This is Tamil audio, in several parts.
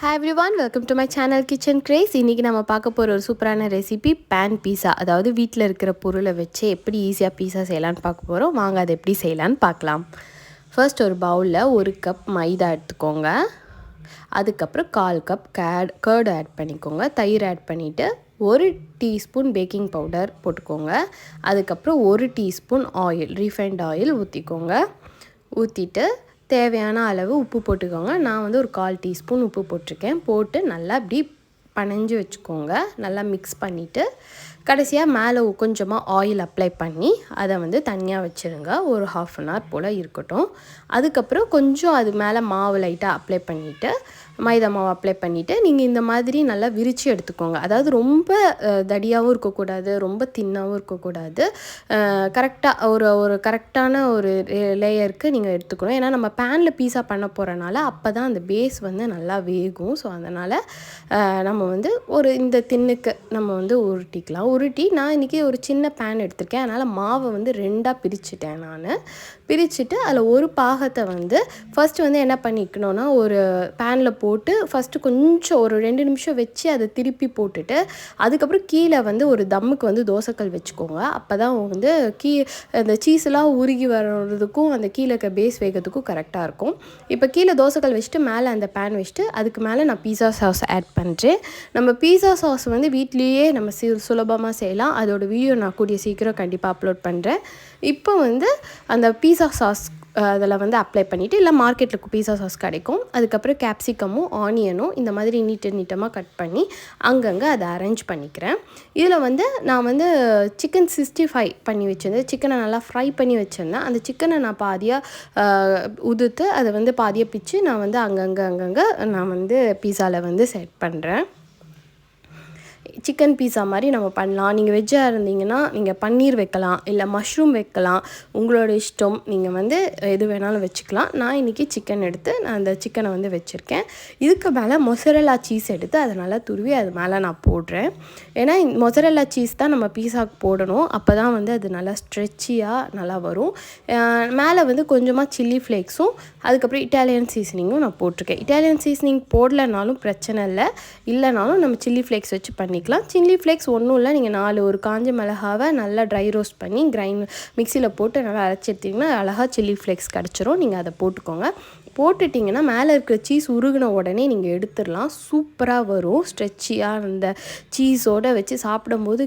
Hi everyone, welcome to my channel Kitchen Craze. இன்னைக்கு நம்ம பார்க்க போற ஒரு சூப்பரான ரெசிபி pan pizza. அதாவது வீட்ல இருக்கிற பொருளை வச்சு எப்படி ஈஸியா பீஸா செய்யலாம்னு பார்க்க போறோம். வாங்க அதை எப்படி செய்யலாம்னு பார்க்கலாம். ஃபர்ஸ்ட் ஒரு பவுல்ல 1 கப் மைதா எடுத்துக்கோங்க. அதுக்கப்புறம் 1/4 கப் கர்ட் ஆட் பண்ணிக்கோங்க. தயிர் ஆட் பண்ணிட்டு 1 டீஸ்பூன் பேக்கிங் பவுடர் போட்டுக்கோங்க. அதுக்கப்புறம் 1 டீஸ்பூன் ஆயில், ரீஃபைண்ட் ஆயில் ஊற்றிக்கோங்க. ஊற்றிட்டு தேவையான அளவு உப்பு போட்டுக்கோங்க. நான் வந்து ஒரு 1/4 டீஸ்பூன் உப்பு போட்டிருக்கேன். போட்டு நல்லா இப்படி பனைஞ்சு வச்சுக்கோங்க. நல்லா மிக்ஸ் பண்ணிவிட்டு கடைசியாக மேலே கொஞ்சமாக ஆயில் அப்ளை பண்ணி அதை வந்து தனியாக வச்சுருங்க. ஒரு 1/2 அன் ஹவர் போல் இருக்கட்டும். அதுக்கப்புறம் கொஞ்சம் அது மேலே மாவு லைட்டாக அப்ளை பண்ணிவிட்டு மைதா மாவு அப்ளை பண்ணிவிட்டு நீங்கள் இந்த மாதிரி நல்லா விரித்து எடுத்துக்கோங்க. அதாவது ரொம்ப தடியாகவும் இருக்கக்கூடாது, ரொம்ப தின்னாகவும் இருக்கக்கூடாது. கரெக்டாக ஒரு கரெக்டான ஒரு லேயருக்கு நீங்கள் எடுத்துக்கணும். ஏன்னா நம்ம பேனில் பீஸா பண்ண போகிறனால அப்போ தான் அந்த பேஸ் வந்து நல்லா வேகும். ஸோ அதனால் நம்ம வந்து இந்த தின்னுக்கு நம்ம வந்து உருட்டி நான் இன்றைக்கி ஒரு சின்ன பேன் எடுத்திருக்கேன். அதனால் மாவை வந்து 2ஆக பிரிச்சுட்டேன். பிரிச்சுட்டு அதில் ஒரு பாகத்தை வந்து ஃபஸ்ட்டு வந்து என்ன பண்ணிக்கணும்னா ஒரு பேனில் போட்டு ஃபஸ்ட்டு கொஞ்சம் ஒரு 2 நிமிஷம் வச்சு அதை திருப்பி போட்டுட்டு அதுக்கப்புறம் கீழே வந்து ஒரு தம்முக்கு வந்து தோசைக்கல் வச்சுக்கோங்க. அப்போ தான் வந்து அந்த சீஸ்லாம் உருகி வர்றதுக்கும் அந்த கீழே இருக்க பேஸ் வேகிறதுக்கும் கரெக்டாக இருக்கும். இப்போ கீழே தோசைக்கல் வச்சுட்டு மேலே அந்த பேன் வச்சுட்டு அதுக்கு மேலே நான் பீஸா சாஸ் ஆட் பண்ணுறேன். நம்ம பீஸா சாஸ் வந்து வீட்லேயே நம்ம சுலபமாக செய்யலாம். அதோட வீடியோ நான் கூடிய சீக்கிரம் கண்டிப்பாக அப்லோட் பண்ணுறேன். இப்போ வந்து அந்த பீஸா சாஸ் அதில் வந்து அப்ளை பண்ணிவிட்டு இல்லை மார்க்கெட்டில் பீஸா சாஸ் கிடைக்கும். அதுக்கப்புறம் கேப்சிகமும் ஆனியனும் இந்த மாதிரி நீட்டமாக கட் பண்ணி அங்கங்கே அதை அரேஞ்ச் பண்ணிக்கிறேன். இதில் வந்து நான் வந்து சிக்கன் 65 பண்ணி வச்சுருந்தேன். சிக்கனை நல்லா ஃப்ரை பண்ணி வச்சுருந்தேன். அந்த சிக்கனை நான் பாதியாக உதுத்து அதை வந்து பாதியாக பிச்சு நான் வந்து அங்கங்கே நான் வந்து பீஸாவில் வந்து செட் பண்ணுறேன். சிக்கன் பீஸா மாதிரி நம்ம பண்ணலாம். நீங்கள் வெஜ்ஜாக இருந்தீங்கன்னா நீங்கள் பன்னீர் வைக்கலாம், இல்லை மஷ்ரூம் வைக்கலாம், உங்களோட இஷ்டம். நீங்கள் வந்து எது வேணாலும் வச்சுக்கலாம். நான் இன்றைக்கி சிக்கன் எடுத்து நான் அந்த சிக்கனை வந்து வச்சுருக்கேன். இதுக்கு மேலே மொசரெல்லா சீஸ் எடுத்து அதை நல்லா துருவி அது மேலே நான் போடுறேன். ஏன்னா மொசரெல்லா சீஸ் தான் நம்ம பீஸாவுக்கு போடணும். அப்போ தான் வந்து அது நல்லா ஸ்ட்ரெச்சியாக நல்லா வரும். மேலே வந்து கொஞ்சமாக சில்லி ஃப்ளேக்ஸும் அதுக்கப்புறம் இட்டாலியன் சீசனிங்கும் நான் போட்டிருக்கேன். இட்டாலியன் சீசனிங் போடலைனாலும் பிரச்சனை இல்லைனாலும் நம்ம சில்லி ஃப்ளேக்ஸ் வச்சு பண்ணிக்கலாம். சில்லி ஃப்ளேக்ஸ் ஒன்றும் இல்லை, நீங்கள் ஒரு காஞ்ச மிளகாவை நல்லா ட்ரை ரோஸ்ட் பண்ணி மிக்சியில் போட்டு நல்லா அரைச்சி எடுத்திங்கன்னா அழகாக சில்லி ஃப்ளேக்ஸ் கிடச்சிரும். நீங்கள் அதை போட்டுக்கோங்க. போட்டுட்டிங்கன்னா மேலே இருக்கிற சீஸ் உருகின உடனே நீங்கள் எடுத்துடலாம். சூப்பராக வரும். ஸ்ட்ரெச்சியாக அந்த சீஸோடு வச்சு சாப்பிடும்போது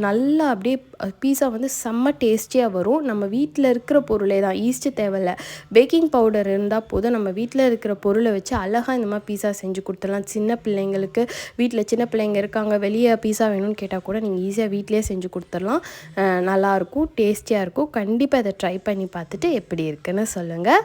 நல்லா அப்படியே பீஸா வந்து செம்ம டேஸ்டியாக வரும். நம்ம வீட்டில் இருக்கிற பொருளே தான், ஈஸ்ட்டு தேவையில்லை, பேக்கிங் பவுடர் இருந்தால் போதும். நம்ம வீட்டில் இருக்கிற பொருளை வச்சு அழகாக இந்த மாதிரி பீஸா செஞ்சு கொடுத்துடலாம். சின்ன பிள்ளைங்களுக்கு வீட்டில் சின்ன பிள்ளைங்க இருக்காங்க, வெளியே பீஸா வேணும்னு கேட்டால் கூட நீங்கள் ஈஸியாக வீட்டிலே செஞ்சு கொடுத்துடலாம். நல்லாயிருக்கும், டேஸ்டியாக இருக்கும். கண்டிப்பாக இதை ட்ரை பண்ணி பார்த்துட்டு எப்படி இருக்குன்னு சொல்லுங்கள்.